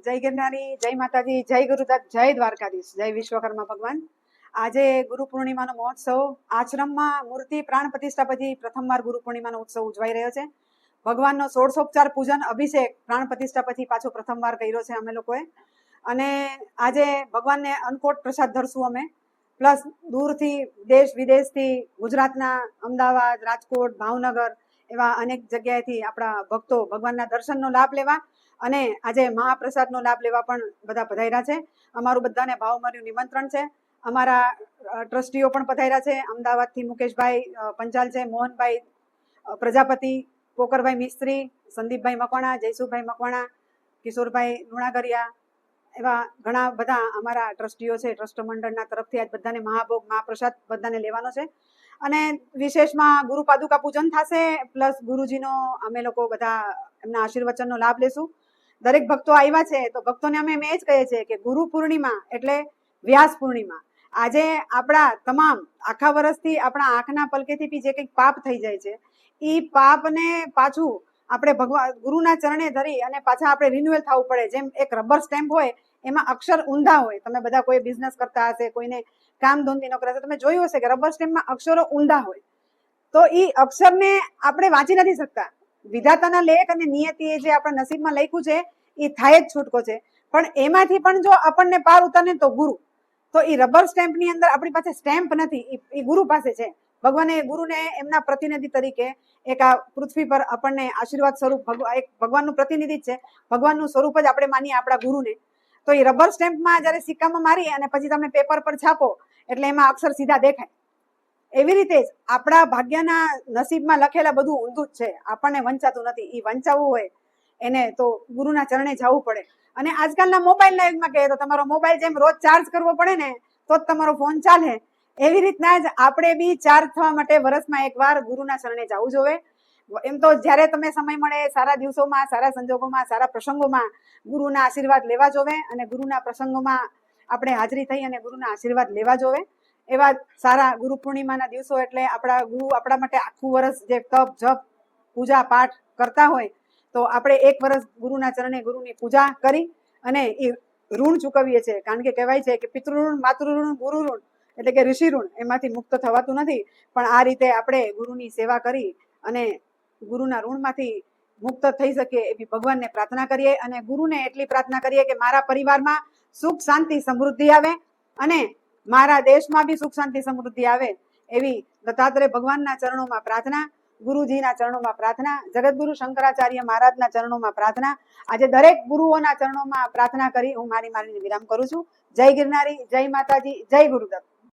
જય ગિરનારી, જય માતાજી, જય ગુરુદત્ત, જય દ્વારકાધીશ, જય વિશ્વકર્મા ભગવાન। આજે ગુરુ પૂર્ણિમાનો મહોત્સવ આશ્રમમાં મૂર્તિ પ્રાણ પ્રતિષ્ઠા પછી પ્રથમવાર ગુરુ પૂર્ણિમાનો ઉત્સવ ઉજવાઈ રહ્યો છે। ભગવાનનો ષોડશોપચાર પૂજન અભિષેક પ્રાણ પ્રતિષ્ઠા પછી પાછો પ્રથમવાર કર્યો છે અમે લોકોએ। અને આજે ભગવાનને અન્નકોટ પ્રસાદ ધરશું અમે, પ્લસ દૂરથી દેશ વિદેશથી ગુજરાતના અમદાવાદ, રાજકોટ, ભાવનગર એવા અનેક જગ્યાએથી આપણા ભક્તો ભગવાનના દર્શનનો લાભ લેવા અને આજે મહાપ્રસાદનો લાભ લેવા પણ બધા પધાર્યા છે। અમારું બધાને ભાવભર્યું નિમંત્રણ છે। અમારા ટ્રસ્ટીઓ પણ પધાર્યા છે। અમદાવાદથી મુકેશભાઈ પંચાલ છે, મોહનભાઈ પ્રજાપતિ, પોકરભાઈ મિસ્ત્રી, સંદીપભાઈ મકવાણા, જયસુભાઈ મકવાણા, કિશોરભાઈ લુણાગરિયા એવા ઘણા બધા અમારા ટ્રસ્ટીઓ છે। ટ્રસ્ટ મંડળના તરફથી આજ બધાને મહાભોગ મહાપ્રસાદ બધાને લેવાનો છે। અને વિશેષમાં ગુરુ પાદુકા પૂજન થશે, પ્લસ ગુરુજીનો અમે લોકો બધા એમના આશીર્વચનનો લાભ લેશું। દરેક ભક્તો આવ્યા છે તો ભક્તોને અમે એ જ કહીએ છીએ કે ગુરુ પૂર્ણિમા એટલે વ્યાસ પૂર્ણિમા। આજે આપણા તમામ આખા વર્ષથી આપણા આંખના પલકેથી બી જે કંઈક પાપ થઈ જાય છે એ પાપને પાછું આપણે ભગવાન ગુરુના ચરણે ધરી અને પાછા આપણે રિન્યુઅલ થવું પડે। જેમ એક રબર સ્ટેમ્પ હોય એમાં અક્ષર ઊંધા હોય, તમે બધા કોઈ બિઝનેસ કરતા હશે, કોઈને કામ ધંધી ન કરતા હશે, તમે જોયું હશે કે રબર સ્ટેમ્પમાં અક્ષરો ઊંધા હોય તો એ અક્ષરને આપણે વાંચી નથી શકતા। વિધાતાના લેખ અને નિયતિ જે આપણા નસીબમાં લખ્યું છે એ થાય જ છૂટકો છે, પણ એમાંથી પણ જો આપણને પાર ઉતારે તો ગુરુ, તો એ રબર સ્ટેમ્પની અંદર આપણી પાસે સ્ટેમ્પ નથી, એ ગુરુ પાસે છે। ભગવાને ગુરુને એમના પ્રતિનિધિ તરીકે એક આ પૃથ્વી પર આપણને આશીર્વાદ સ્વરૂપ એક ભગવાનનું પ્રતિનિધિ છે, ભગવાનનું સ્વરૂપ જ આપણે માનીએ આપણા ગુરુને। તો એ રબર સ્ટેમ્પમાં જયારે સિક્કામાં મારી અને પછી તમે પેપર પર છાપો એટલે એમાં અક્ષર સીધા દેખાય, એવી રીતે જ આપણા ભાગ્યના નસીબમાં લખેલા બધું ઊંધું જ છે, આપણને વંચાતું નથી। એ વંચાવવું હોય એને તો ગુરુના ચરણે જવું પડે। અને આજકાલના મોબાઈલના યુગમાં કહીએ તો તમારો મોબાઈલ જેમ રોજ ચાર્જ કરવો પડે ને તો જ તમારો ફોન ચાલે, એવી રીતના જ આપણે બી ચાર્જ થવા માટે વર્ષમાં એકવાર ગુરુના ચરણે જવું જોઈએ। એમ તો જ્યારે તમે સમય મળે સારા દિવસોમાં, સારા સંજોગોમાં, સારા પ્રસંગોમાં ગુરુના આશીર્વાદ લેવા જોવે અને ગુરુના પ્રસંગોમાં આપણે હાજરી થઈ અને ગુરુના આશીર્વાદ લેવા જોવે। એવા સારા ગુરુ પૂર્ણિમાના દિવસો એટલે આપણા ગુરુ આપણા માટે આખું વર્ષ જે તપ જપ પૂજા પાઠ કરતા હોય તો આપણે એક વર્ષ ગુરુના ચરણે ગુરુની પૂજા કરી અને એ ઋણ ચૂકવીએ છીએ। કારણ કે કહેવાય છે કે પિતૃ ઋણ, માતૃ ઋણ, ગુરુ ઋણ એટલે કે ઋષિ ઋણ એમાંથી મુક્ત થવાતું નથી, પણ આ રીતે આપણે ગુરુની સેવા કરી અને ગુરુના ઋણમાંથી મુક્ત થઈ શકીએ એવી ભગવાનને પ્રાર્થના કરીએ અને ગુરુને એટલી પ્રાર્થના કરીએ કે મારા પરિવારમાં સુખ શાંતિ સમૃદ્ધિ આવે અને મારા દેશમાં બી સુખ શાંતિ સમૃદ્ધિ આવે એવી દત્તાત્રેય ભગવાનના ચરણોમાં પ્રાર્થના, ગુરુજીના ચરણોમાં પ્રાર્થના, જગતગુરુ શંકરાચાર્ય મહારાજના ચરણોમાં પ્રાર્થના। આજે દરેક ગુરુઓના ચરણોમાં પ્રાર્થના કરી હું મારી વિરામ કરું છું। જય ગિરનારી, જય માતાજી, જય ગુરુદત્ત।